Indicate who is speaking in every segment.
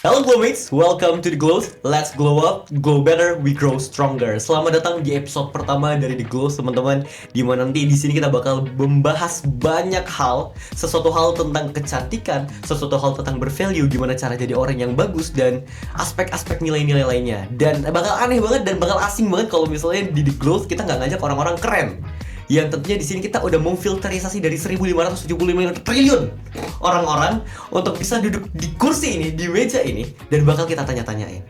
Speaker 1: Hello Glowmates, welcome to The Glows. Let's glow up, glow better, we grow stronger. Selamat datang di episode pertama dari The Glows, teman-teman. Di mana nanti di sini kita bakal membahas banyak hal, sesuatu hal tentang kecantikan, sesuatu hal tentang bervalue, gimana cara jadi orang yang bagus dan aspek-aspek nilai-nilai lainnya. Dan bakal aneh banget dan bakal asing banget kalau misalnya di The Glows kita nggak ngajak orang-orang keren. Yang tentunya di sini kita udah memfilterisasi dari 1.575 triliun orang-orang untuk bisa duduk di kursi ini, di meja ini, dan bakal kita tanya-tanyain.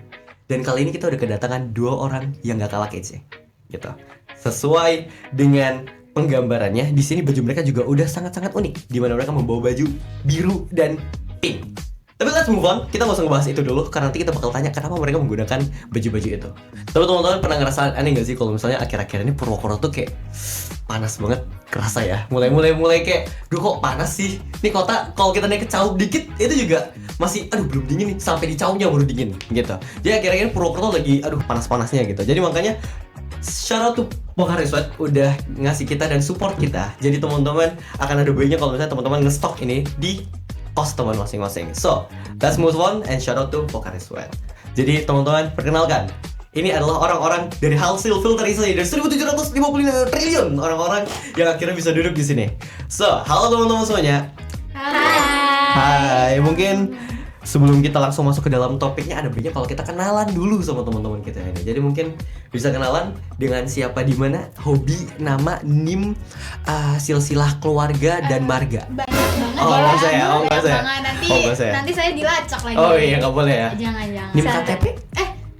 Speaker 1: Dan kali ini kita udah kedatangan dua orang yang gak kalah kece, gitu. Sesuai dengan penggambarannya, di sini baju mereka juga udah sangat-sangat unik, di mana mereka membawa baju biru dan pink. Tapi let's move on, kita gak usah ngebahas itu dulu karena nanti kita bakal tanya kenapa mereka menggunakan baju-baju itu. Tapi teman-teman pernah ngerasa aneh gak sih kalau misalnya akhir-akhir ini Purwokerto tuh kayak panas banget, kerasa ya. Mulai kayak, duh kok panas sih. Nih kota kalau kita naik ke Caup dikit itu juga masih belum dingin nih, sampai di Caunya baru dingin gitu. Jadi akhir-akhir ini Purwokerto lagi panas-panasnya gitu. Jadi makanya shout out to Pokari Sweat udah ngasih kita dan support kita. Jadi teman-teman akan ada baiknya kalau misalnya teman-teman nge-stock ini di kos teman masing-masing. So, let's move on and shout out to Pokari Sweat. Jadi teman-teman, perkenalkan, ini adalah orang-orang dari hasil filterisasi dari 1.755 triliun orang-orang yang akhirnya bisa duduk di sini. So, halo teman-teman semuanya. Hai. Mungkin sebelum kita langsung masuk ke dalam topiknya, ada baiknya kalau kita kenalan dulu sama teman-teman kita ini. Jadi mungkin bisa kenalan dengan siapa, di mana, hobi, nama, NIM, silsilah keluarga dan marga.
Speaker 2: Banyak banget
Speaker 1: Enggak saya.
Speaker 2: Nanti saya dilacak lagi.
Speaker 1: Oh iya, nggak boleh ya.
Speaker 2: Jangan.
Speaker 1: NIM KTP?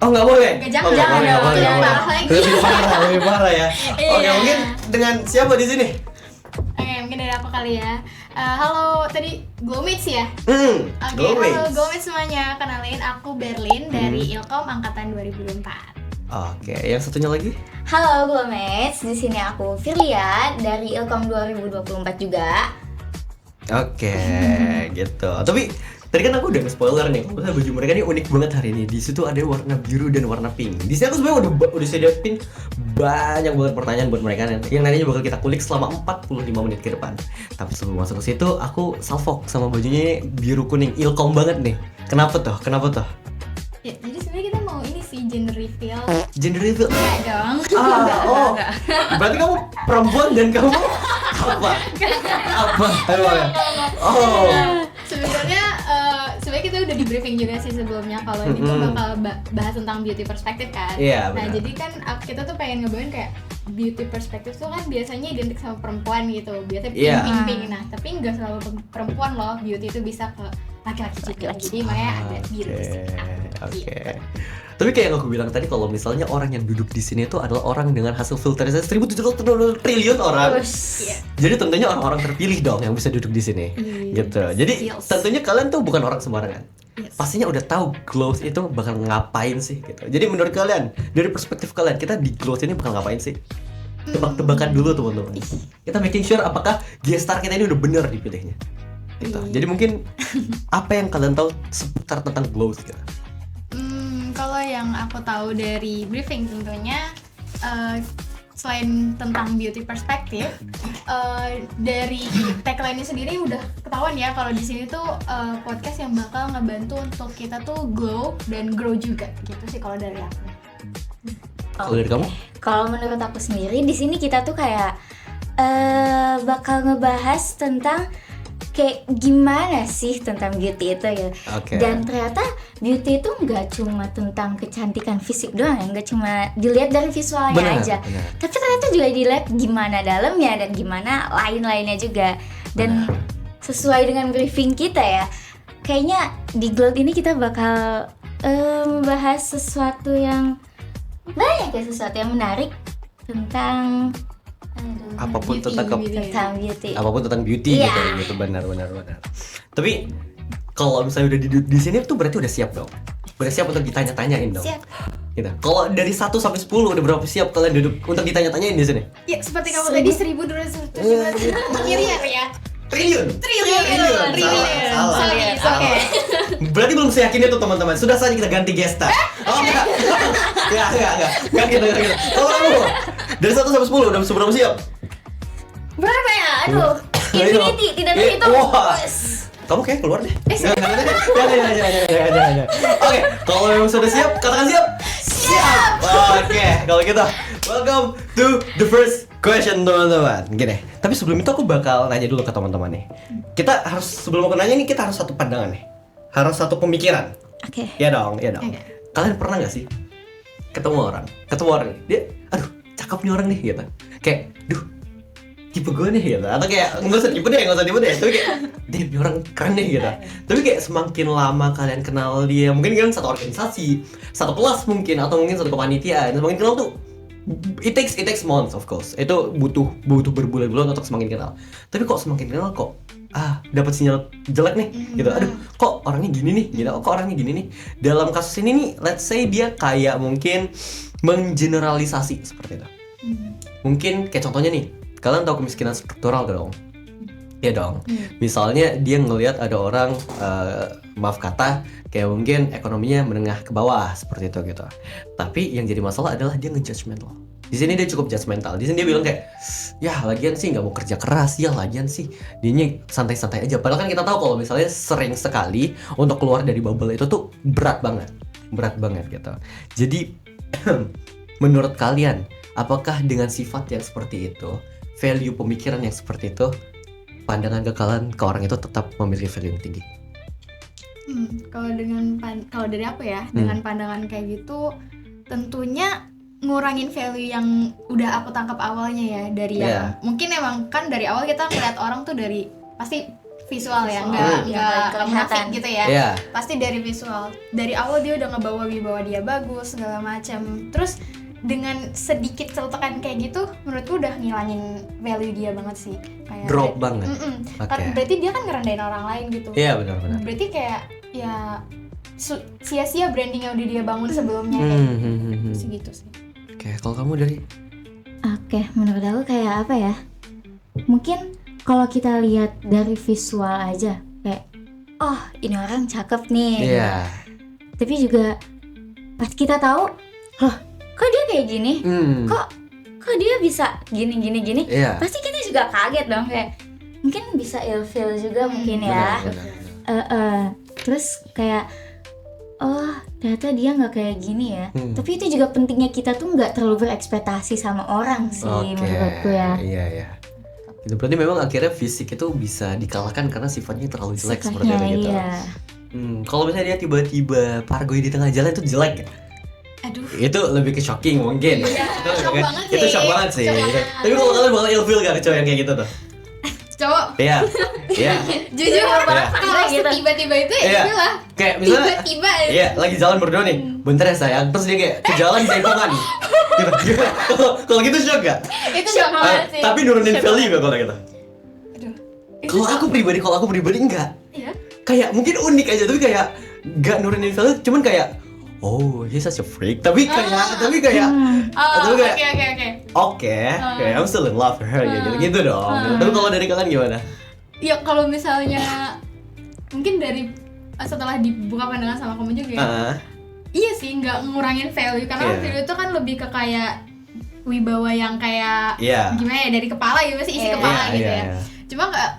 Speaker 1: Oh nggak boleh.
Speaker 2: Jangan.
Speaker 1: Lebih parah ya. Oke, mungkin dengan siapa di sini?
Speaker 2: Oke, mungkin dari aku kali ya. Halo, tadi Glowmates ya? Oke,
Speaker 1: Glowmates.
Speaker 2: halo Glowmates semuanya. Kenalin, aku Berlin dari Ilkom angkatan 2004.
Speaker 1: Oke, yang satunya lagi?
Speaker 3: Halo Glowmates, di sini aku Firlia dari Ilkom 2024 juga.
Speaker 1: Oke, gitu. Tapi tadi kan aku udah nge-spoiler nih, kalau misalnya baju mereka ini unik banget hari ini. Di situ ada warna biru dan warna pink. Di sini aku sebenarnya udah siapin banyak banget pertanyaan buat mereka yang nantinya bakal kita kulik selama 45 menit ke depan. Tapi sebelum masuk ke situ, aku salfok sama bajunya biru kuning, Ilkom banget nih. Kenapa tuh?
Speaker 2: Ya, jadi sebenarnya kita mau ini sih gender reveal.
Speaker 1: Gender reveal?
Speaker 2: Enggak dong.
Speaker 1: Enggak. Berarti kamu perempuan dan kamu apa? Oh.
Speaker 2: Sebenarnya kita udah di briefing juga sih sebelumnya kalau ini tuh bakal bahas tentang beauty perspektif kan.
Speaker 1: Iya,
Speaker 2: Nah,
Speaker 1: benar.
Speaker 2: jadi kan kita tuh pengen ngebawain kayak beauty perspektif tuh kan biasanya identik sama perempuan gitu. Biasanya
Speaker 1: Iya.
Speaker 2: pink. Nah, tapi nggak selalu perempuan loh. Beauty itu bisa ke laki-laki juga. Jadi makanya ada beauty
Speaker 1: Oke. Tapi kayak yang aku bilang tadi, kalau misalnya orang yang duduk di sini itu adalah orang dengan hasil filterisasi 1.700 triliun orang.
Speaker 2: Iya.
Speaker 1: Jadi tentunya orang-orang terpilih dong yang bisa duduk di sini. Gitu. Jadi
Speaker 2: Skills.
Speaker 1: tentunya kalian tuh bukan orang sembarangan.
Speaker 2: Yes.
Speaker 1: Pastinya udah tahu Glows itu bakal ngapain sih gitu. Jadi menurut kalian, dari perspektif kalian, kita di Glows ini bakal ngapain sih? Tebak-tebakan dulu teman-teman. Kita making sure apakah guest star kita ini udah bener dipilihnya. Gitu. Jadi mungkin apa yang kalian tahu seputar tentang Glows gitu?
Speaker 2: Kalau yang aku tahu dari briefing tentunya selain tentang beauty perspektif, dari tagline-nya sendiri udah ketahuan ya kalau di sini tuh podcast yang bakal ngebantu untuk kita tuh glow dan grow juga gitu sih kalau dari aku.
Speaker 1: Kalau dari kamu?
Speaker 3: Kalau menurut aku sendiri, di sini kita tuh kayak bakal ngebahas tentang kayak gimana sih tentang beauty itu ya.
Speaker 1: Oke.
Speaker 3: Dan ternyata beauty itu nggak cuma tentang kecantikan fisik doang ya, nggak cuma dilihat dari visualnya aja.
Speaker 1: Benar.
Speaker 3: Tapi ternyata juga dilihat gimana dalamnya dan gimana lain-lainnya juga. Dan sesuai dengan briefing kita ya, kayaknya di Glow ini kita bakal membahas sesuatu yang banyak ya, sesuatu yang menarik tentang
Speaker 1: Apapun
Speaker 2: Beauty,
Speaker 1: tentang
Speaker 2: beauty.
Speaker 3: tentang beauty.
Speaker 1: apapun tentang beauty
Speaker 3: Iya.
Speaker 1: gitu, benar. Tapi kalau misalnya udah di sini tuh berarti udah siap dong. Udah siap untuk ditanya-tanyain dong.
Speaker 3: Siap.
Speaker 1: Gitu. Kalau dari 1 sampai 10 udah berapa siap kalian duduk untuk ditanya-tanyain di sini?
Speaker 2: Ya seperti kamu tadi 1.200 miliar ya.
Speaker 1: Triliun. Salah.
Speaker 2: Oke.
Speaker 1: Berarti belum seyakin itu teman-teman. Sudah saja kita ganti guest star. Oh enggak. Enggak. Enggak gitu. Kalau kamu dari 1 sampai 10 udah seberapa siap?
Speaker 3: Berapa ya? Aduh, infinity, tidak terhitung.
Speaker 1: Wah. Kamu kayak keluar deh. Jangan. Oke, kalau memang sudah siap, katakan siap. Siap. Oke, kalau gitu, welcome to the first question teman-teman. Gini, tapi sebelum itu aku bakal nanya dulu ke teman-teman nih. Kita harus sebelum aku nanya nih, kita harus satu pandangan nih, harus satu pemikiran.
Speaker 3: Oke.
Speaker 1: Ya dong.
Speaker 2: Oke.
Speaker 1: Kalian pernah nggak sih ketemu orang nih, dia, aduh, cakep nih orang nih gitu, kayak, duh, tipe gue nih gitu, atau kayak nggak usah tipe deh, tapi kayak, dia orang keren nih gitu. Tapi kayak semakin lama kalian kenal dia, mungkin kan satu organisasi, satu kelas mungkin, atau mungkin satu kepanitiaan, semakin kenal tuh, it takes months of course, itu butuh berbulan-bulan untuk semakin kenal. Tapi kok semakin kenal kok dapat sinyal jelek nih gitu, aduh kok orangnya gini nih gitu, kok orangnya gini nih. Dalam kasus ini nih, let's say dia kayak mungkin menggeneralisasi seperti itu. Mungkin kayak contohnya nih, kalian tahu kemiskinan struktural dong? Iya dong. Misalnya dia ngelihat ada orang, maaf kata, kayak mungkin ekonominya menengah ke bawah seperti itu gitu. Tapi yang jadi masalah adalah dia ngejudgmental. Di sini dia cukup judgmental. Di sini dia bilang kayak, ya lagian sih nggak mau kerja keras, ya lagian sih dianya santai-santai aja. Padahal kan kita tahu kalau misalnya sering sekali untuk keluar dari bubble itu tuh berat banget gitu. Jadi menurut kalian, apakah dengan sifat yang seperti itu, value pemikiran yang seperti itu, pandangan kalian ke orang itu tetap memiliki value yang tinggi?
Speaker 2: Kalau dari aku ya, dengan pandangan kayak gitu, tentunya ngurangin value yang udah aku tangkap awalnya ya, dari yang mungkin emang kan dari awal kita ngeliat orang tuh dari pasti visual ya, nggak munafik gitu ya. Pasti dari visual. Dari awal dia udah ngebawa wibawa dia bagus segala macam. Terus dengan sedikit celotekan kayak gitu, menurutku udah ngilangin value dia banget sih. Kayak
Speaker 1: drop banget.
Speaker 2: Kan berarti dia kan ngerendahin orang lain gitu.
Speaker 1: Iya benar.
Speaker 2: Berarti kayak ya sia-sia branding yang udah dia bangun sebelumnya kayak segitu sih.
Speaker 1: Oke, kalau kamu dari?
Speaker 3: Oke, menurut aku kayak apa ya? Mungkin kalau kita lihat dari visual aja, kayak, oh ini orang cakep nih.
Speaker 1: Iya.
Speaker 3: Tapi juga pas kita tahu, loh, kok dia kayak gini? Kok dia bisa gini?
Speaker 1: Iya.
Speaker 3: Pasti kita juga kaget dong, kayak mungkin bisa ilfeel juga mungkin ya.
Speaker 1: Benar.
Speaker 3: Terus kayak, oh ternyata dia nggak kayak gini ya. Tapi itu juga pentingnya kita tuh nggak terlalu berekspektasi sama orang sih, menurutku ya.
Speaker 1: Iya. Itu berarti memang akhirnya fisik itu bisa dikalahkan karena sifatnya terlalu jelek seperti itu gitu.
Speaker 3: Iya.
Speaker 1: Kalau misalnya dia tiba-tiba pargoy di tengah jalan itu jelek ya?
Speaker 2: Aduh.
Speaker 1: Itu lebih ke shocking mungkin.
Speaker 2: Iya, shock banget sih.
Speaker 1: Itu shock banget sih. Tapi kalau kalian bakal ilfeel gak cowok yang kayak gitu tuh?
Speaker 2: Cowok.
Speaker 1: Iya.
Speaker 2: Jujur kalau
Speaker 3: gitu.
Speaker 2: tiba-tiba itu ya lah.
Speaker 1: Kayak misalnya
Speaker 2: tiba-tiba.
Speaker 1: Iya, lagi jalan berdua nih. Bentar ya sayang. Terus dia kayak ke jalan di tempongan. Gimana? Kalau gitu shock gak?
Speaker 2: Itu shock banget sih.
Speaker 1: Tapi nurunin value gak kalau gitu?
Speaker 2: Aduh.
Speaker 1: Kalau aku pribadi enggak.
Speaker 2: Iya.
Speaker 1: Kayak mungkin unik aja, tapi kayak gak nurunin value, cuman kayak oh, he's such a freak. Tapi kayak Oke, I'm still in love with her gitu dong. Tapi kalau dari kalian gimana?
Speaker 2: Ya kalau misalnya mungkin dari setelah dibuka pandangan sama kamu juga ya. Iya sih, nggak ngurangin value karena value itu kan lebih ke kayak wibawa yang kayak gimana ya, dari kepala gitu sih, isi kepala gitu ya. Cuma nggak,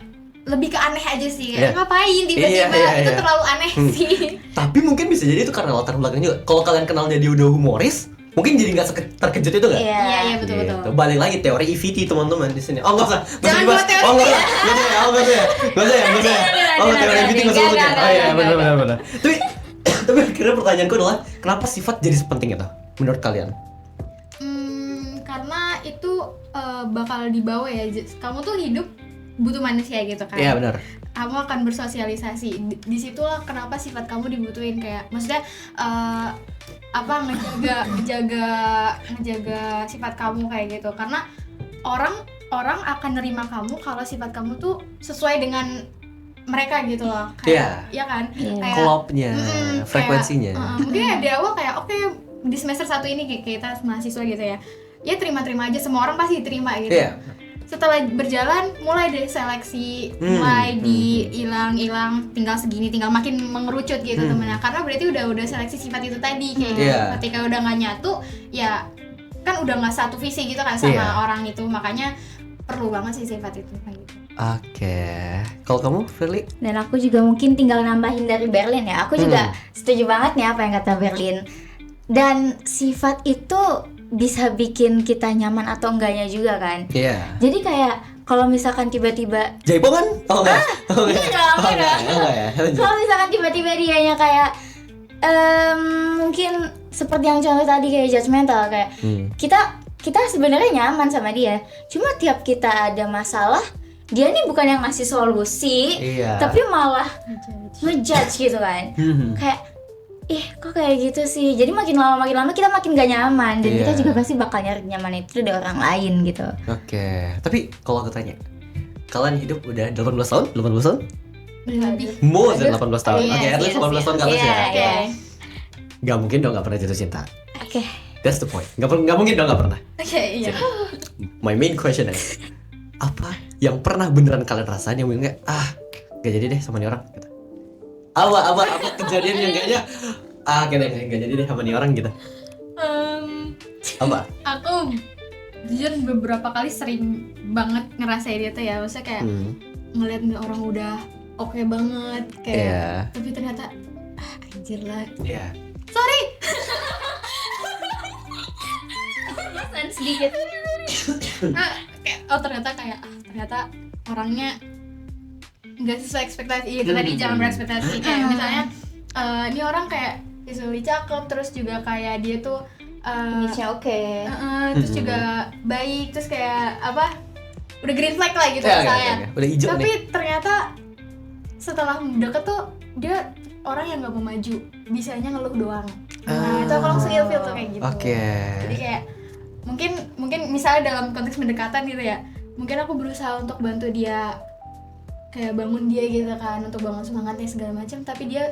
Speaker 2: lebih ke aneh aja sih, ngapain tiba-tiba itu terlalu aneh sih.
Speaker 1: Tapi mungkin bisa jadi itu karena latar belakang juga. Kalau kalian kenalnya dia udah humoris, mungkin jadi nggak terkejut itu nggak?
Speaker 2: Iya betul.
Speaker 1: Balik lagi teori EVT teman-teman di sini. Oh nggak usah.
Speaker 2: Jangan buat teori.
Speaker 1: Oh nggak usah. Oh teori EVT nggak usah. Oh iya benar. Tapi akhirnya pertanyaanku adalah kenapa sifat jadi sepenting itu menurut kalian?
Speaker 2: Karena itu bakal dibawa ya. Kamu tuh hidup butuh manusia gitu kan.
Speaker 1: Iya benar.
Speaker 2: Kamu akan bersosialisasi. Disitulah kenapa sifat kamu dibutuhin, kayak maksudnya ngejaga sifat kamu kayak gitu. Karena orang akan nerima kamu kalau sifat kamu tuh sesuai dengan mereka gitu loh. Kayak ya kan? Kayak
Speaker 1: klopnya, frekuensinya.
Speaker 2: Mungkin ya di awal kayak oke, di semester 1 ini kayak kita mahasiswa gitu ya. Ya terima-terima aja, semua orang pasti diterima gitu. Setelah berjalan mulai deh seleksi, mulai hilang tinggal segini, tinggal makin mengerucut gitu temennya, karena berarti udah seleksi sifat itu tadi kayak gitu. Ketika udah nggak nyatu ya kan udah nggak satu visi gitu kan sama orang itu, makanya perlu banget sih sifat itu kayak gitu.
Speaker 1: Oke. Kalau kamu, Firly?
Speaker 3: Dan aku juga mungkin tinggal nambahin dari Berlin ya. Aku juga setuju banget nih apa yang kata Berlin. Dan sifat itu bisa bikin kita nyaman atau enggaknya juga kan.
Speaker 1: Iya.
Speaker 3: Jadi kayak kalau misalkan tiba-tiba
Speaker 1: Jaipongan? Oh enggak. Oh
Speaker 3: iya dong,
Speaker 1: Oh
Speaker 3: iya
Speaker 1: enggak.
Speaker 3: dong.
Speaker 1: Oh enggak ya. Lanjut.
Speaker 3: kalau misalkan tiba-tiba dianya kayak mungkin seperti yang contoh tadi kayak judgmental kayak kita sebenarnya nyaman sama dia. Cuma tiap kita ada masalah, dia nih bukan yang ngasih solusi,
Speaker 1: Iya.
Speaker 3: tapi malah
Speaker 2: Ngejudge.
Speaker 3: ngejudge gitu kan.
Speaker 1: Mhm.
Speaker 3: Kayak kok kayak gitu sih. Jadi makin lama kita makin gak nyaman dan
Speaker 1: Iya.
Speaker 3: kita juga pasti bakal nyari nyaman itu dari orang lain gitu.
Speaker 1: Oke. Tapi kalau aku tanya, kalian hidup udah 18 tahun? 18 tahun?
Speaker 2: Lebih.
Speaker 1: More than 18 tahun.
Speaker 2: Yes,
Speaker 1: Oke, at least
Speaker 2: yes,
Speaker 1: 18 tahun ke atas
Speaker 3: Iya,
Speaker 1: ya.
Speaker 2: Oke.
Speaker 3: iya.
Speaker 1: Gak mungkin dong gak pernah jatuh cinta.
Speaker 3: Oke.
Speaker 1: That's the point. Gak mungkin dong gak pernah.
Speaker 2: Oke, iya.
Speaker 1: My main question is, apa yang pernah beneran kalian rasain yang mungkin kayak gak jadi deh sama nih orang gitu. Apa kejadian yang kayaknya kayaknya gak jadi deh sama nih orang gitu. Apa?
Speaker 2: Aku jujur beberapa kali sering banget ngerasain itu ya. Maksudnya kayak ngeliat nih orang udah oke banget kayak
Speaker 1: Iya.
Speaker 2: tapi ternyata anjir lah.
Speaker 1: Iya.
Speaker 3: Pesan sedikit.
Speaker 2: Kayak ternyata orangnya nggak sesuai ekspektasi. Itu tadi jangan berekspektasi kayak misalnya ini orang kayak visually cakep, terus juga kayak dia tuh
Speaker 3: Image-nya oke.
Speaker 2: terus juga baik, terus kayak apa udah green flag lah gitu
Speaker 1: Iya,
Speaker 2: misalnya.
Speaker 1: iya. Udah hijau
Speaker 2: Tapi
Speaker 1: nih.
Speaker 2: ternyata setelah deket tuh dia orang yang nggak mau maju, bisanya ngeluh doang. Nah itu aku langsung ilfeel tuh kayak gitu.
Speaker 1: Oke.
Speaker 2: Jadi kayak mungkin misalnya dalam konteks pendekatan gitu ya, mungkin aku berusaha untuk bantu dia kayak bangun dia gitu kan, untuk bangun semangatnya segala macam, tapi dia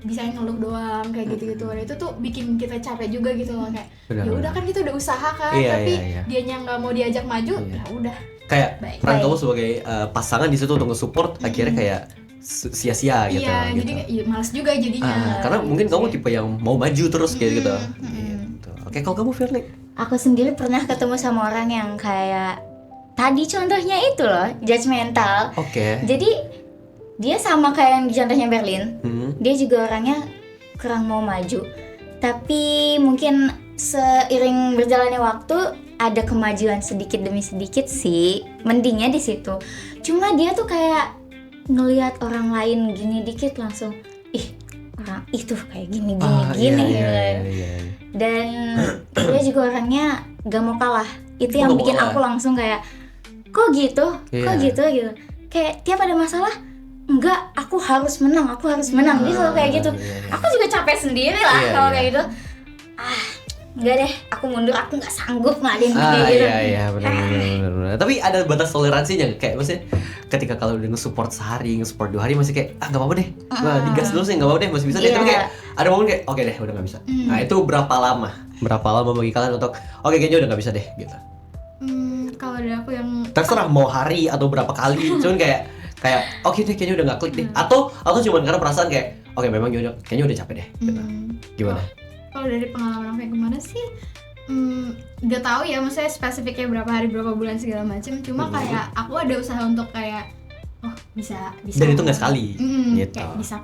Speaker 2: bisanya ngeluh doang kayak gitu-gitu. Dan itu tuh bikin kita capek juga gitu loh, kayak
Speaker 1: Benar,
Speaker 2: ya udah kan kita udah usaha kan,
Speaker 1: Iya,
Speaker 2: tapi
Speaker 1: iya, iya.
Speaker 2: dianya nggak mau diajak maju,
Speaker 1: Iya.
Speaker 2: ya udah.
Speaker 1: Kayak
Speaker 2: Baik.
Speaker 1: peran
Speaker 3: Baik.
Speaker 1: kamu sebagai pasangan di situ untuk nge-support akhirnya kayak sia-sia gitu.
Speaker 2: Iya,
Speaker 1: gitu.
Speaker 2: jadi kayak ya, males juga jadinya.
Speaker 1: Karena mungkin kamu tipe yang mau maju terus kayak gitu.
Speaker 2: Mm-mm.
Speaker 1: Gitu. Oke, kalau kamu Firly?
Speaker 3: Aku sendiri pernah ketemu sama orang yang kayak tadi contohnya itu loh, judgmental.
Speaker 1: Oke.
Speaker 3: Jadi dia sama kayak yang di contohnya Berlin. Dia juga orangnya kurang mau maju. Tapi mungkin seiring berjalannya waktu ada kemajuan sedikit demi sedikit sih. Mendingnya di situ. Cuma dia tuh kayak ngelihat orang lain gini dikit langsung orang itu kayak gini gini
Speaker 1: iya,
Speaker 3: gitu.
Speaker 1: iya.
Speaker 3: Dan dia juga orangnya gak mau kalah. Itu yang
Speaker 1: Gak mau
Speaker 3: bikin
Speaker 1: kalah.
Speaker 3: aku langsung kayak kok gitu
Speaker 1: Iya.
Speaker 3: gitu kayak tiap ada masalah enggak, aku harus menang dia selalu kayak gitu.
Speaker 1: Iya, iya.
Speaker 3: Aku juga capek sendiri lah
Speaker 1: Iya,
Speaker 3: kalau
Speaker 1: iya.
Speaker 3: kayak gitu. Enggak deh, aku mundur, aku nggak sanggup ngadain kayak gitu.
Speaker 1: Iya benar. Tapi ada batas toleransinya kayak maksudnya ketika kalau udah nge-support sehari, nge-support 2 hari masih kayak nggak apa-apa deh. Nah, digas dulu sih nggak apa-apa deh, masih bisa deh.
Speaker 3: Iya.
Speaker 1: Tapi kayak ada momen kayak oke deh udah nggak bisa. Nah, itu berapa lama? Berapa lama bagi kalian untuk oke kayaknya udah nggak bisa deh gitu.
Speaker 2: Kalau dari aku yang
Speaker 1: Terserah mau hari atau berapa kali. Cuman kayak oke deh kayaknya udah nggak klik deh. Atau cuman karena perasaan kayak oke memang kayaknya udah capek deh gitu. Gimana?
Speaker 2: kalau dari pengalaman aku yang kemana sih nggak tahu ya, maksudnya spesifiknya berapa hari berapa bulan segala macam, cuma kayak aku ada usaha untuk kayak bisa
Speaker 1: Dan itu nggak sekali, gitu.
Speaker 2: kayak bisa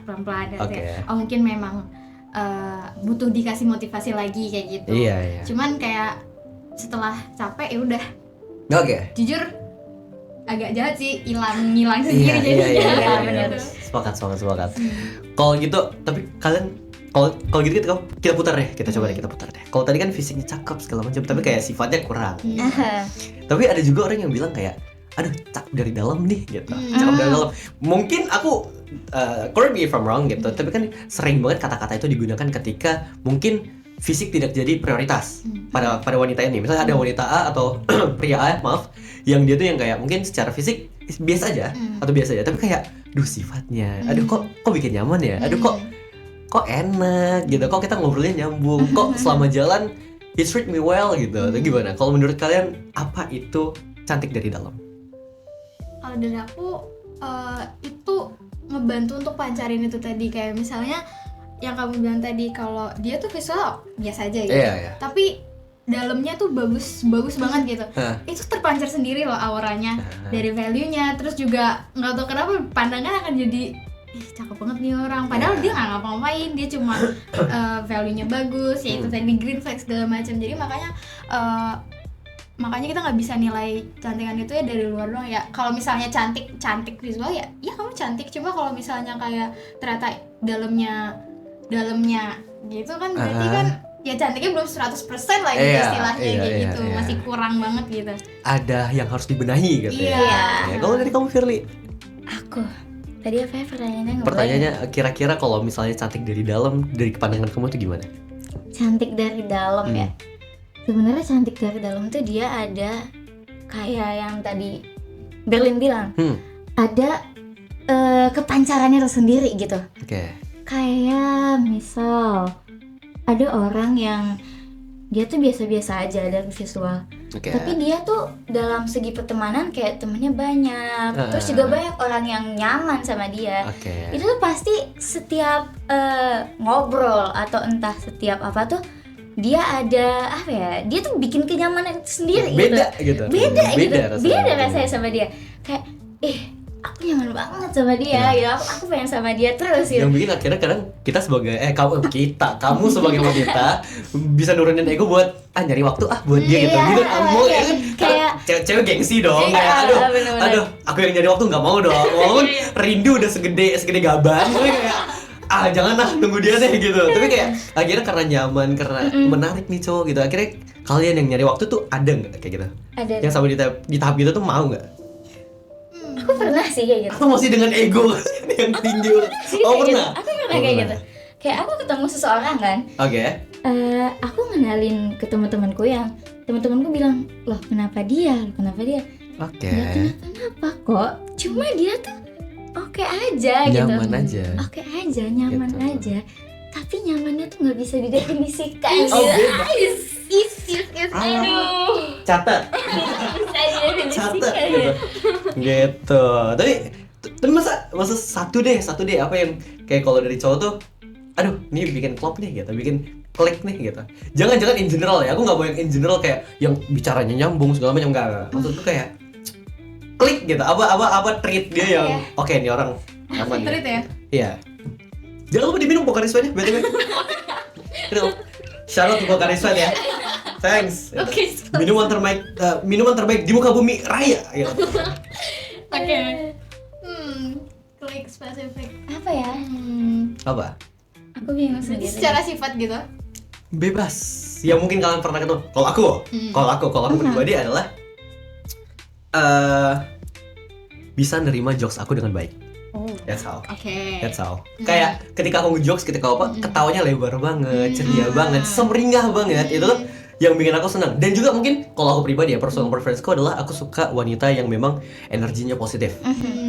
Speaker 2: pelan-pelan gitu
Speaker 1: Oke.
Speaker 2: ya. Mungkin memang butuh dikasih motivasi lagi kayak gitu.
Speaker 1: Iya.
Speaker 2: Cuman kayak setelah capek ya udah,
Speaker 1: Oke.
Speaker 2: jujur agak jahat sih, hilang sendiri
Speaker 1: Iya,
Speaker 2: jadinya.
Speaker 3: benar.
Speaker 2: Gitu.
Speaker 1: Sepakat. Kalau gitu, tapi kalian kalau gitu kita putar deh, kita coba deh kita putar deh. Kalau tadi kan fisiknya cakep segala macam, tapi kayak sifatnya kurang.
Speaker 3: Aha.
Speaker 1: Tapi ada juga orang yang bilang kayak, aduh cakep dari dalam nih gitu, cakep dari dalam. Mungkin aku correct me if I'm wrong gitu, tapi kan sering banget kata-kata itu digunakan ketika mungkin fisik tidak jadi prioritas pada wanita ini. Misalnya ada wanita A atau pria A, maaf, yang dia tuh yang kayak mungkin secara fisik biasa aja atau biasa aja, tapi kayak, duh sifatnya, aduh kok bikin nyaman ya, aduh kok enak gitu, kok kita ngobrolnya nyambung, kok selama jalan he treat me well gitu. Itu gimana? Kalau menurut kalian apa itu cantik dari dalam?
Speaker 2: Kalau dari aku itu ngebantu untuk pancarin itu tadi, kayak misalnya yang kamu bilang tadi, kalau dia tuh visual biasa aja gitu.
Speaker 1: Iya.
Speaker 2: Tapi dalamnya tuh bagus banget gitu.
Speaker 1: Hah.
Speaker 2: Itu terpancar sendiri loh auranya dari value-nya. Terus juga nggak tahu kenapa pandangan akan jadi ih cakep banget nih orang. Padahal dia nggak ngapa-ngapain, dia cuma value-nya bagus, yaitu tadi green flag segala macam. Jadi makanya kita nggak bisa nilai cantikan itu ya dari luar doang ya. Kalau misalnya cantik visual ya kamu cantik. Coba kalau misalnya kayak ternyata dalamnya gitu kan berarti kan ya cantiknya belum 100% lah gitu istilahnya kayak gitu. Masih kurang banget gitu.
Speaker 1: Ada yang harus dibenahi gitu ya.
Speaker 2: Iya.
Speaker 1: Kalau dari kamu Firly?
Speaker 3: Aku tadi apa ya pertanyaannya?
Speaker 1: Pertanyaannya kira-kira kalau misalnya cantik dari dalam, dari pandangan kamu tuh gimana?
Speaker 3: Cantik dari dalam ya. Sebenarnya cantik dari dalam tuh dia ada kayak yang tadi Berlin bilang, ada kepancarannya tersendiri gitu.
Speaker 1: Oke.
Speaker 3: Kayak misal ada orang yang dia tuh biasa-biasa aja dari visual, tapi dia tuh dalam segi pertemanan kayak temennya banyak, terus juga banyak orang yang nyaman sama dia. Itu tuh pasti setiap ngobrol atau entah setiap apa tuh dia ada apa ya, dia tuh bikin kenyamanan itu sendiri
Speaker 1: beda
Speaker 3: gitu. Beda rasanya sama dia, kayak aku nyaman banget sama dia ya, aku pengen sama dia terus gitu.
Speaker 1: Yang bikin akhirnya kadang kita sebagai kamu sebagai wanita bisa nurunin ego buat nyari waktu buat dia gitu. Gitu kayak cewek gengsi dong. Kayak aduh, aku yang nyari waktu nggak mau dong. Walaupun rindu udah segede gaban, tapi kayak jangan nunggu dia deh gitu. Tapi kayak akhirnya karena nyaman, karena menarik nih cowok gitu. Akhirnya kalian yang nyari waktu tuh ada nggak kayak gitu?
Speaker 3: Ada.
Speaker 1: Yang sama di tahap gitu tuh mau nggak?
Speaker 3: Aku pernah sih kayak gitu.
Speaker 1: Aku masih dengan ego yang tinggi. Pernah?
Speaker 3: Aku pernah kayak gitu. Kayak aku ketemu seseorang kan. Aku ngenalin ke teman-temanku yang teman-temanku bilang, loh kenapa dia? Nggak kenapa kok. Cuma dia tuh oke aja gitu.
Speaker 1: Nyaman aja.
Speaker 3: Oke aja, nyaman
Speaker 1: gitu
Speaker 3: aja. Tapi nyamannya tuh nggak bisa didefinisikan.
Speaker 1: Beda.
Speaker 3: Aduh.
Speaker 1: Catat gitu. Tapi masa satu deh apa yang kayak kalau dari cowok tuh aduh ini bikin klop nih gitu, bikin klik nih gitu. Jangan in general ya, aku nggak mau yang in general kayak yang bicaranya nyambung segala macam, enggak. Maksudku kayak klik gitu, apa treat dia yang oke, ini orang aman
Speaker 2: Treat ya?
Speaker 1: Iya. Jangan lupa diminum Pocari Sweat ya, btw. Shout out to Pocari Sweat ya. Thanks. Minuman terbaik di muka bumi raya gitu.
Speaker 2: Klik spesifik.
Speaker 3: Apa ya?
Speaker 1: Apa?
Speaker 3: Aku bingung sendiri.
Speaker 2: Secara sifat gitu.
Speaker 1: Bebas. Yang mungkin kalian pernah ketemu. Kalau aku pribadi adalah bisa nerima jokes aku dengan baik. That's how. That's how. Kayak ketika aku ngejokes, ketika ketawanya lebar banget, ceria banget, semeringah banget, itu tuh yang bikin aku senang. Dan juga mungkin kalau aku pribadi ya, personal preferenceku adalah aku suka wanita yang memang energinya positif.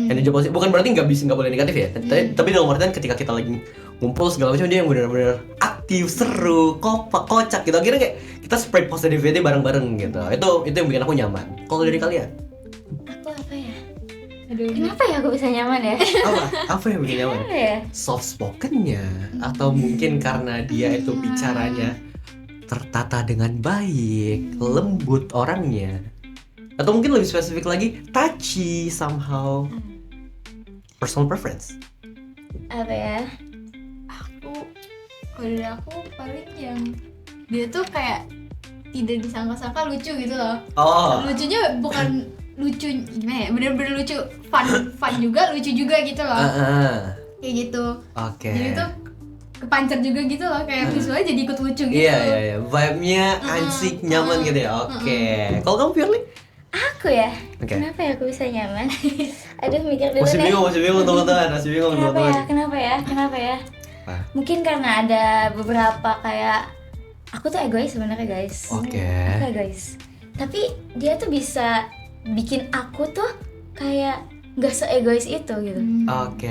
Speaker 1: Energi positif bukan berarti nggak boleh negatif ya. Tapi dalam artian ketika kita lagi ngumpul segala macam, dia yang benar-benar aktif, seru, kocak gitu. Akhirnya kayak kita spread positivity bareng-bareng gitu. Itu yang bikin aku nyaman. Kalau dari kalian?
Speaker 3: Aku apa ya?
Speaker 2: Aduh.
Speaker 3: Kenapa ya aku bisa nyaman ya?
Speaker 1: Apa yang bikin nyaman?
Speaker 3: Apa ya?
Speaker 1: Soft spokennya, atau mungkin karena dia itu bicaranya tertata dengan baik, lembut orangnya, atau mungkin lebih spesifik lagi touchy somehow. Personal preference.
Speaker 3: Apa ya?
Speaker 2: Kalau dari aku paling yang dia tuh kayak tidak disangka-sangka lucu gitu loh. Lucunya bukan lucu gimana ya, bener-bener lucu, fun juga, lucu juga gitu loh. Kayak gitu. Jadi tuh kepancar juga gitu loh, kayak visualnya jadi ikut lucu gitu.
Speaker 1: Iya. Vibe-nya asik, nyaman gitu ya. Kalau kamu Firly?
Speaker 3: Aku ya? Kenapa ya aku bisa nyaman? Aduh, mikir dulu
Speaker 1: Masih bingung teman-teman.
Speaker 3: Kenapa ya? Mungkin karena ada beberapa kayak aku tuh egois sebenarnya guys. Aku egois. Tapi dia tuh bisa bikin aku tuh kayak nggak se-egois itu gitu. Ngerti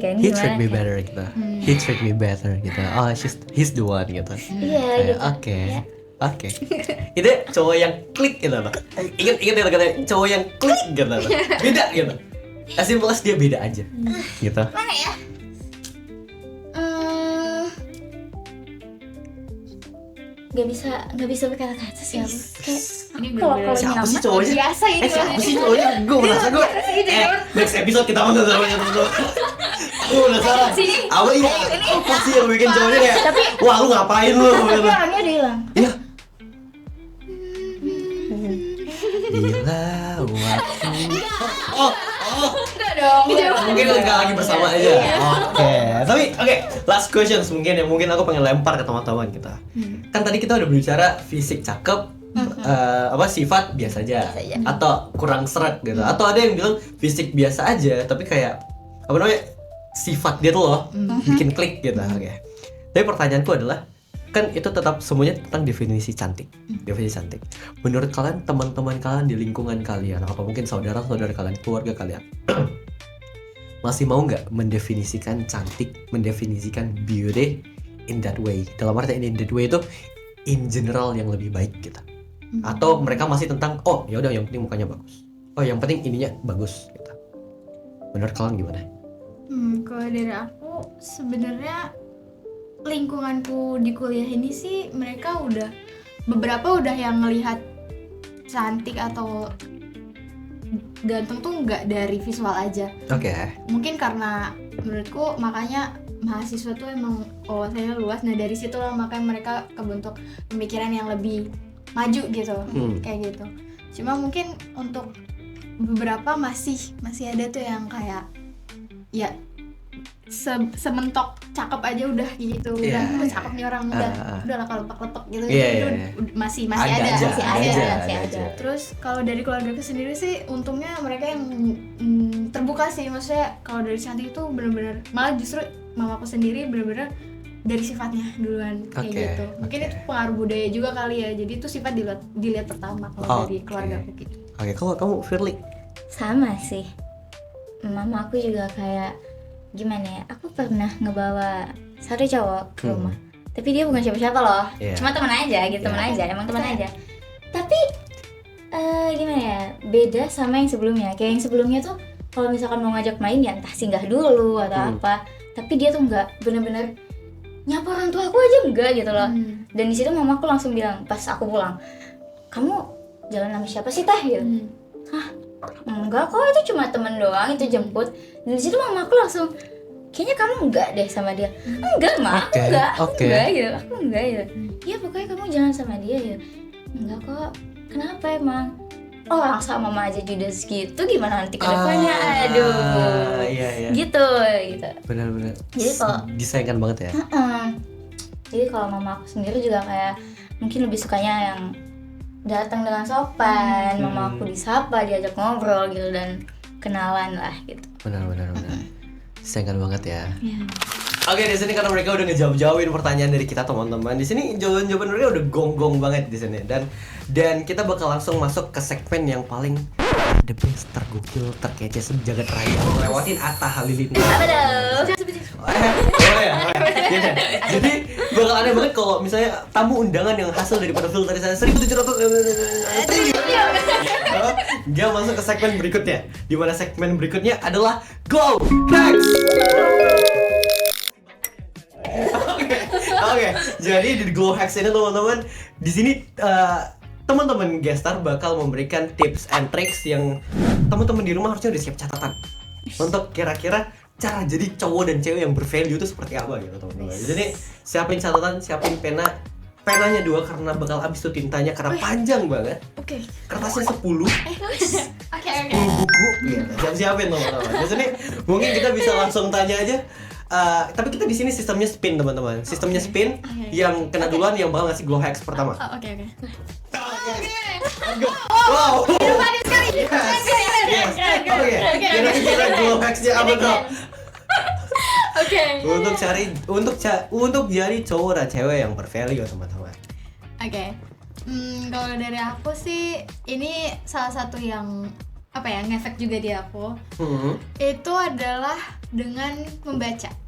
Speaker 3: kan?
Speaker 1: He treat me better gitu. He treat me better gitu. He's the one gitu.
Speaker 3: Iya gitu.
Speaker 1: Oke. Itu cowok yang klik gitu loh. Ingat ya kata cowok yang klik gitu loh. Beda gitu. As simple as dia beda aja. Gitu.
Speaker 3: Mana ya? nggak bisa berkata-kata sih aku. Kayak
Speaker 2: Ini
Speaker 3: kalau
Speaker 2: bener-bener
Speaker 1: Siapa sih
Speaker 3: nyaman
Speaker 1: cowoknya?
Speaker 2: biasa ini
Speaker 1: Siapa sih cowoknya? Gue merasa gue next episode kita mau sama temen-temen. Gue penasaran.
Speaker 3: Sini.
Speaker 1: Apa iya? Apa sih yang bikin cowoknya kayak wah lu ngapain lu?
Speaker 3: tapi orangnya udah hilang.
Speaker 1: Iya. Bila waktu. Oh.
Speaker 3: Enggak dong.
Speaker 1: Mungkin enggak lagi bersama aja. Oke. Tapi oke, last questions mungkin ya. Mungkin aku pengen lempar ke teman-teman kita. Kan tadi kita udah berbicara fisik cakep, sifat biasa aja,
Speaker 3: Biasa aja.
Speaker 1: atau kurang seret gitu. Atau ada yang bilang fisik biasa aja, tapi kayak apa namanya sifat dia tuh loh bikin klik gitu. Oke. Tapi pertanyaanku adalah kan itu tetap semuanya tentang definisi cantik. Definisi cantik. Menurut kalian, teman-teman kalian di lingkungan kalian, atau mungkin saudara-saudara kalian, keluarga kalian, masih mau nggak mendefinisikan cantik, mendefinisikan beauty in that way? Dalam arti in that way itu in general yang lebih baik gitu. Atau mereka masih tentang oh ya udah yang penting mukanya bagus. Oh yang penting ininya bagus gitu. Menurut kalian gimana?
Speaker 2: Kalau dari aku sebenarnya lingkunganku di kuliah ini sih mereka beberapa udah yang ngelihat cantik atau ganteng tuh nggak dari visual aja.
Speaker 1: Oke.
Speaker 2: Mungkin karena menurutku makanya mahasiswa tuh emang wawasannya luas. Nah dari situ lah makanya mereka kebentuk pemikiran yang lebih maju gitu, kayak gitu. Cuma mungkin untuk beberapa masih ada tuh yang kayak ya sementok cakep aja udah gitu, udah cakep nih orang, udah lah kalau lepek-lepek gitu, masih ada. Terus kalau dari keluargaku sendiri sih untungnya mereka yang terbuka sih, maksudnya kalau dari cantik itu benar-benar malah justru mamaku sendiri benar-benar dari sifatnya duluan kayak gitu. Mungkin itu pengaruh budaya juga kali ya, jadi itu sifat dilihat pertama kalau dari keluargaku gitu.
Speaker 1: Oke, kalau kamu Firly?
Speaker 3: Sama sih. Mama aku juga kayak gimana ya, aku pernah ngebawa satu cowok ke rumah, tapi dia bukan siapa-siapa loh, cuma teman aja gitu, emang teman aja. Tapi gimana ya, beda sama yang sebelumnya. Kayak yang sebelumnya tuh kalau misalkan mau ngajak main ya entah singgah dulu atau apa, tapi dia tuh nggak, bener-bener nyapa orang tua aku aja enggak gitu loh. Dan di situ mamaku langsung bilang pas aku pulang, kamu jalan sama siapa sih Teh gitu. Hah? Enggak kok, itu cuma temen doang, itu jemput. Dan disitu mama aku langsung, kayaknya kamu enggak deh sama dia. Enggak mah, aku enggak gitu. Ya pokoknya kamu jangan sama dia ya. Enggak kok, kenapa emang? Orang sama mama aja judes gitu, gimana nanti ke depannya? Aduh.
Speaker 1: Iya.
Speaker 3: Gitu.
Speaker 1: Benar-benar.
Speaker 3: Jadi kalau
Speaker 1: disayangkan banget ya.
Speaker 3: Jadi kalau mama aku sendiri juga kayak mungkin lebih sukanya yang datang dengan sopan, mama aku disapa, diajak ngobrol gitu dan kenalan lah gitu.
Speaker 1: Benar. Disayangkan banget ya. Oke, di sini karena mereka udah ngejawab-jawabin pertanyaan dari kita teman-teman. Di sini jawaban-jawaban mereka udah gong-gong banget di sini, dan kita bakal langsung masuk ke segmen yang paling the best, tergokil, terkece sejagat raya. Lewatin Atta Halilintar. Boleh ya? Jadi bakal aneh banget kalau misalnya tamu undangan yang hasil daripada filterisasi 1.700 triliun. Dia masuk ke segmen berikutnya, di mana segmen berikutnya adalah Glow Hacks. Oke, jadi di Glow Hacks ini teman-teman, di sini teman-teman gestar bakal memberikan tips and tricks yang teman-teman di rumah harusnya udah siap catatan untuk kira-kira cara jadi cowok dan cewek yang bervalue itu seperti apa gitu teman-teman. Jadi siapin catatan, siapin penanya 2 karena bakal habis tuh tintanya karena panjang banget.
Speaker 2: Oke.
Speaker 1: Kertasnya 10.
Speaker 2: Oke.
Speaker 1: 10 buku. Iya, siap-siapin teman-teman. Di sini mungkin kita bisa langsung tanya aja. Tapi kita di sini sistemnya spin teman-teman. Sistemnya spin, yang kena duluan yang bakal ngasih Glow Hacks pertama.
Speaker 2: Oke.
Speaker 1: Wow.
Speaker 2: Panik sekali.
Speaker 1: Yes. Oke. Kira-kira Glow Hacks-nya apa tuh?
Speaker 2: Oke.
Speaker 1: Untuk jadi cowok dan cewek yang bervalue teman-teman.
Speaker 2: Oke. Kalau dari aku sih ini salah satu yang ngefek juga di aku. Itu adalah dengan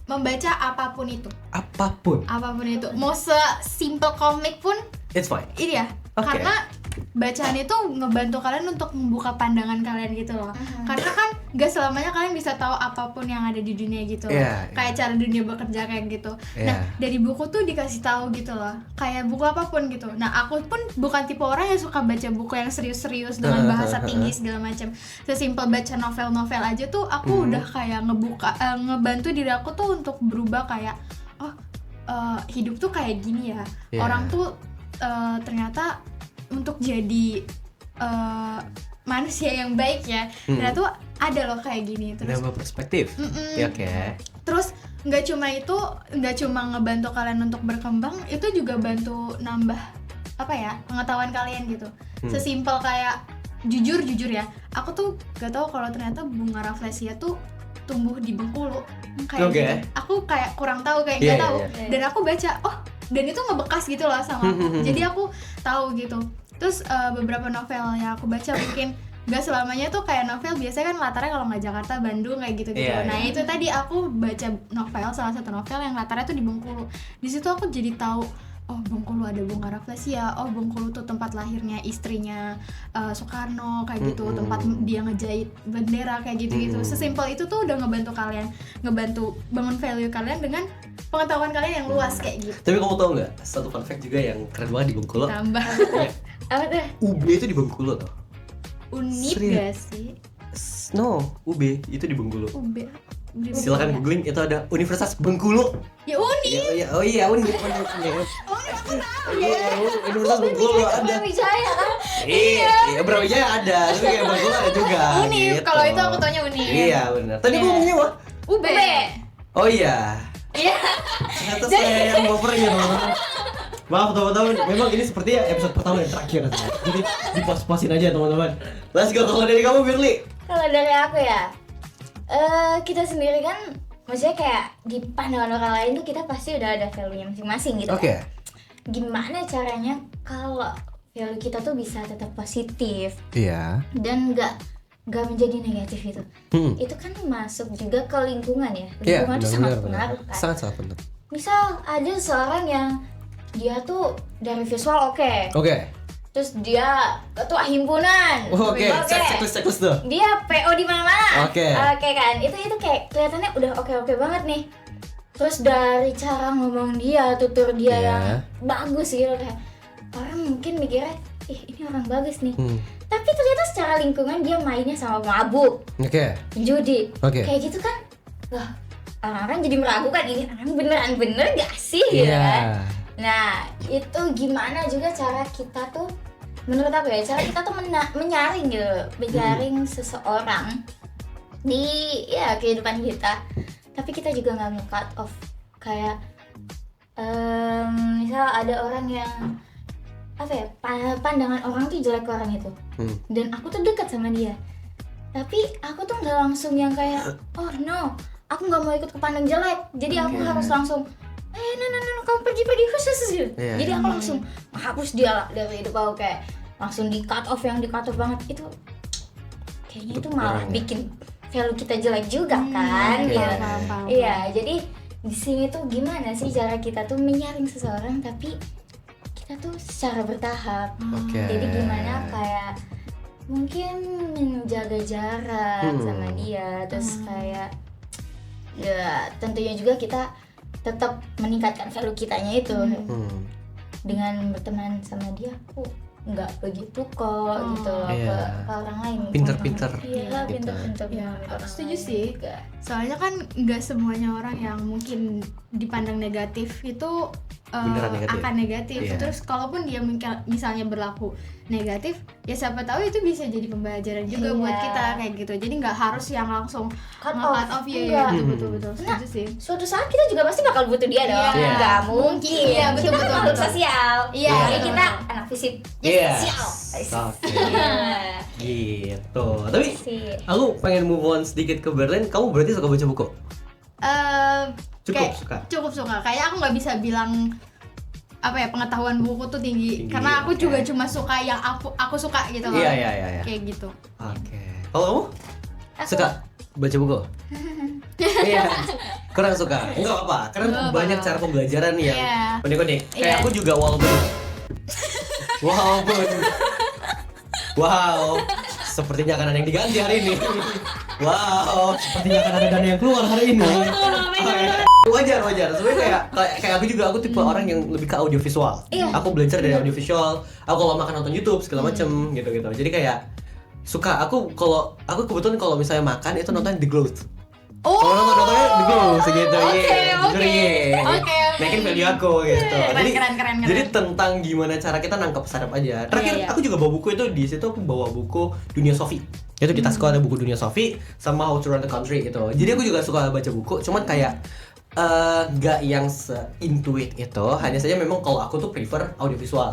Speaker 2: membaca apapun itu. Apapun itu. Mau se-simple komik pun
Speaker 1: it's fine.
Speaker 2: ini ya. Karena bacaan itu ngebantu kalian untuk membuka pandangan kalian gitu loh. Karena kan gak selamanya kalian bisa tahu apapun yang ada di dunia gitu loh.
Speaker 1: Iya,
Speaker 2: Kayak cara dunia bekerja kayak gitu. Nah,
Speaker 1: Iya.
Speaker 2: dari buku tuh dikasih tahu gitu loh. Kayak buku apapun gitu. Nah, aku pun bukan tipe orang yang suka baca buku yang serius-serius dengan bahasa tinggi segala macam. Sesimpel baca novel-novel aja tuh aku udah kayak ngebantu diri aku tuh untuk berubah kayak hidup tuh kayak gini ya.
Speaker 1: Iya.
Speaker 2: Orang tuh ternyata untuk jadi manusia yang baik ya, ternyata tuh ada loh kayak gini. Terus
Speaker 1: Nambah perspektif. Ya, oke.
Speaker 2: terus nggak cuma ngebantu kalian untuk berkembang, itu juga bantu nambah pengetahuan kalian gitu. Sesimpel kayak jujur ya, aku tuh gak tahu kalau ternyata bunga rafflesia tuh tumbuh di Bengkulu kayak
Speaker 1: Oke.
Speaker 2: gitu. Aku kayak kurang tahu, kayak
Speaker 1: Iya,
Speaker 2: nggak tahu.
Speaker 3: iya.
Speaker 2: Dan aku baca, dan itu ngebekas gitu loh sama aku. Jadi aku tahu gitu. Terus beberapa novel yang aku baca mungkin gak selamanya tuh kayak novel biasanya kan latarnya kalau nggak Jakarta, Bandung kayak gitu-gitu.
Speaker 1: Iya,
Speaker 2: Nah
Speaker 1: iya.
Speaker 2: itu tadi aku baca salah satu novel yang latarnya tuh di Bengkulu. Di situ aku jadi tahu, oh Bengkulu ada bunga rafflesia, oh Bengkulu tuh tempat lahirnya istrinya Soekarno kayak gitu, tempat dia ngejahit bendera kayak gitu-gitu. Sesimpel itu tuh udah ngebantu bangun value kalian dengan pengetahuan kalian yang luas kayak gitu.
Speaker 1: Tapi kamu tahu nggak satu fun fact juga yang keren banget di Bengkulu?
Speaker 2: Tambah
Speaker 3: Apa tuh?
Speaker 1: UB itu di Bengkulu tuh.
Speaker 2: Unip
Speaker 1: Serius?
Speaker 2: gak sih?
Speaker 1: No, UB itu di Bengkulu.
Speaker 2: UB.
Speaker 1: Silakan googling, itu ada Universitas Bengkulu.
Speaker 2: Ya Uni.
Speaker 1: Oh iya, Unib. Iya, Universitas Bengkulu ada.
Speaker 3: Brawijaya kan?
Speaker 1: Iya, Brawijaya ada, tapi kayak Bengkulu ada juga.
Speaker 2: Unip,
Speaker 1: gitu.
Speaker 2: kalau itu aku taunya Unip.
Speaker 1: Iya, benar. Tadi gua ngomongnya apa?
Speaker 2: UB.
Speaker 1: Oh iya.
Speaker 3: Iya.
Speaker 1: Ternyata saya yang baper ya, teman-teman. Maaf teman-teman, memang ini sepertinya episode pertama yang terakhir. Jadi dipos-posin aja teman-teman. Let's go, kalau dari kamu Firly.
Speaker 3: Kalau dari aku ya, kita sendiri kan, maksudnya kayak di pandangan orang lain tuh kita pasti udah ada value-nya masing-masing gitu.
Speaker 1: Oke.
Speaker 3: Kan? Gimana caranya kalau value kita tuh bisa tetap positif
Speaker 1: Iya.
Speaker 3: dan nggak menjadi negatif itu. Itu kan masuk juga ke lingkungan ya.
Speaker 1: Iya,
Speaker 3: Lingkungan tuh sangat pengaruh kan.
Speaker 1: Sangat penting.
Speaker 3: Misal ada seorang yang dia tuh dari visual oke.
Speaker 1: Oke.
Speaker 3: Terus dia ketua himpunan.
Speaker 1: Oke, checklist tuh.
Speaker 3: Dia PO di mana-mana.
Speaker 1: Oke.
Speaker 3: Oke kan. Itu kayak kelihatannya udah oke banget nih. Terus dari cara ngomong dia, tutur dia
Speaker 1: Iya.
Speaker 3: yang bagus gitu kayak orang mungkin mikirnya, ih ini orang bagus nih. Tapi ternyata secara lingkungan dia mainnya sama mabuk,
Speaker 1: Oke.
Speaker 3: judi.
Speaker 1: Oke.
Speaker 3: Kayak gitu kan. Wah, orang-orang jadi meragukan ini orang beneran gak sih gitu
Speaker 1: Iya.
Speaker 3: kan. Nah, itu gimana juga cara kita tuh, menurut aku ya, cara kita tuh menyaring gitu, menyaring seseorang di ya kehidupan kita. Tapi kita juga nggak nge-cut off kayak misal ada orang yang pandangan orang tuh jelek ke orang itu, dan aku tuh dekat sama dia, tapi aku tuh nggak langsung yang kayak oh no, aku nggak mau ikut kepandang jelek, jadi aku harus langsung no, kamu pergi khusus gitu.
Speaker 1: Iya,
Speaker 3: Jadi aku langsung menghapus dia lah dari hidup aku, kayak langsung di cut off banget. Itu kayaknya itu malah
Speaker 1: kurang ya?
Speaker 3: bikin value kita jelek juga kan
Speaker 1: Oke.
Speaker 3: gitu.
Speaker 2: Paham.
Speaker 3: Iya, jadi di sini tuh gimana sih cara kita tuh menyaring seseorang tapi kita tuh secara bertahap.
Speaker 1: Oke.
Speaker 3: Jadi gimana kayak mungkin menjaga jarak sama dia, terus kayak ya tentunya juga kita tetap meningkatkan value kitanya itu. Dengan berteman sama dia aku nggak begitu kok gitu loh
Speaker 1: Iya.
Speaker 3: ke orang lain.
Speaker 1: Pinter-pinter.
Speaker 3: Iya,
Speaker 1: gitu.
Speaker 3: pinter-pinter.
Speaker 2: Ya,
Speaker 3: orang
Speaker 2: aku setuju
Speaker 3: lain
Speaker 2: sih.
Speaker 3: juga.
Speaker 2: Soalnya kan nggak semuanya orang yang mungkin dipandang negatif itu
Speaker 1: Beneran negatif.
Speaker 2: akan negatif.
Speaker 1: Iya.
Speaker 2: Terus kalaupun dia misalnya berlaku negatif, ya siapa tahu itu bisa jadi pembelajaran juga
Speaker 3: Iya.
Speaker 2: buat kita kayak gitu. Jadi nggak harus yang langsung
Speaker 3: Cut
Speaker 2: nge-cut
Speaker 3: off.
Speaker 2: off ya,
Speaker 3: Enggak.
Speaker 2: betul.
Speaker 3: Nah,
Speaker 2: Setuju sih.
Speaker 3: Suatu saat kita juga pasti bakal butuh dia dong.
Speaker 2: Iya.
Speaker 3: Nggak mungkin.
Speaker 2: Iya, betul,
Speaker 3: Kita kan
Speaker 2: betul,
Speaker 3: makhluk
Speaker 2: betul.
Speaker 3: sosial.
Speaker 2: Iya,
Speaker 3: Jadi
Speaker 2: betul,
Speaker 3: kita
Speaker 2: betul.
Speaker 3: anak fisik.
Speaker 1: Yes.
Speaker 3: Sosial.
Speaker 1: Oke.
Speaker 3: Iya.
Speaker 1: Gitu. Tapi
Speaker 3: Sih.
Speaker 1: aku pengen move on sedikit ke Berlin. Kamu berarti suka baca buku?
Speaker 2: Cukup suka. Kayak aku nggak bisa bilang pengetahuan buku tuh tinggi,
Speaker 1: Tinggi,
Speaker 2: karena aku
Speaker 1: oke.
Speaker 2: juga cuma suka yang aku suka gitu loh.
Speaker 1: Iya.
Speaker 2: Kayak gitu.
Speaker 1: Oke. Kalau kamu
Speaker 3: Aku-
Speaker 1: suka baca buku? Iya. Kurang suka. Enggak apa-apa. Karena
Speaker 2: Nggak
Speaker 1: banyak
Speaker 2: apa-apa.
Speaker 1: cara pembelajaran nih yang
Speaker 2: Iya.
Speaker 1: unik-unik. Kayak
Speaker 2: Iya.
Speaker 1: aku juga Wow. Sepertinya akan ada yang diganti hari ini. Wow, sepertinya akan ada dana yang keluar hari ini. Wajar. Sebenarnya kayak aku juga, aku tipe orang yang lebih ke audiovisual.
Speaker 3: Iya.
Speaker 1: Aku belajar dari audiovisual. Aku kalau makan nonton YouTube segala macem gitu. Jadi kayak suka aku kebetulan kalau misalnya makan itu nonton The Glow. Kalau nontonnya The Glow segitu
Speaker 2: Oke.
Speaker 1: naikin value aku gitu.
Speaker 2: Keren.
Speaker 1: Jadi tentang gimana cara kita nangkep startup aja. Terakhir
Speaker 3: Iya.
Speaker 1: aku juga bawa buku itu, di situ aku bawa buku Dunia Sofi. Itu di tasku ada buku Dunia Sofi sama How to Run the Country gitu. Jadi aku juga suka baca buku, cuman kayak nggak yang se-intuit itu. Hanya saja memang kalau aku tuh prefer audiovisual.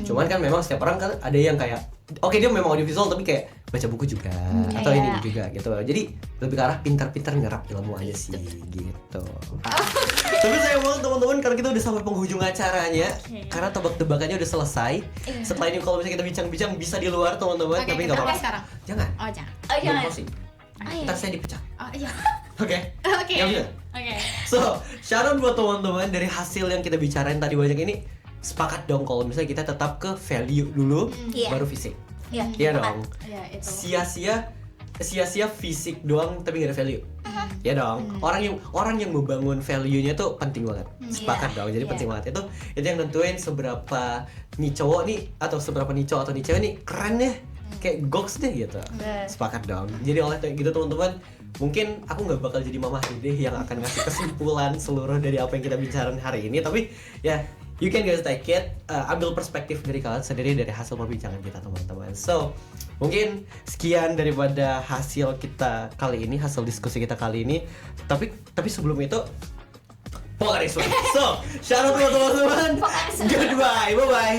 Speaker 1: Cuman kan memang setiap orang kan ada yang kayak oke, dia memang audiovisual tapi kayak baca buku juga atau
Speaker 3: iya.
Speaker 1: ini juga gitu. Jadi lebih ke arah pintar-pintar nyerap ilmu aja sih gitu. Tapi sayang banget teman-teman karena kita udah sampai penghujung acaranya. Karena tebak-tebakannya udah selesai. Setelah ini kalau misalnya kita bincang-bincang bisa di luar teman-teman, tapi nggak apa-apa.
Speaker 2: sekarang.
Speaker 1: Jangan.
Speaker 2: Oh, jangan.
Speaker 3: Oh,
Speaker 1: Belum
Speaker 3: jangan.
Speaker 1: closing. Ntar saya dipecat.
Speaker 2: Oh, iya.
Speaker 1: Oke.
Speaker 2: Oke.
Speaker 1: Ya udah.
Speaker 2: Oke.
Speaker 1: So, shout out buat teman-teman dari hasil yang kita bicarain tadi banyak ini. Sepakat dong kalau misalnya kita tetap ke value dulu,
Speaker 3: Iya.
Speaker 1: baru fisik.
Speaker 3: Iya.
Speaker 1: Iya
Speaker 3: sepakat.
Speaker 1: dong.
Speaker 2: Ya, itu.
Speaker 1: Sia-sia fisik doang tapi gak ada value. Ya dong. Orang yang membangun value-nya tuh penting banget. Sepakat dong. Jadi
Speaker 3: Iya.
Speaker 1: penting banget itu yang nentuin seberapa nih cowok nih atau seberapa nih cowok atau nih cewek nih keren deh. Kayak goks deh gitu. Sepakat dong. Jadi oleh gitu teman-teman, mungkin aku nggak bakal jadi Mama Dede yang akan ngasih kesimpulan seluruh dari apa yang kita bicarain hari ini, tapi ya you can guys take it, ambil perspektif dari kalian sendiri dari hasil perbincangan kita teman-teman. So mungkin sekian daripada hasil kita kali ini, hasil diskusi kita kali ini. Tapi sebelum itu Polaris. So shout out buat teman-teman. Goodbye, bye bye.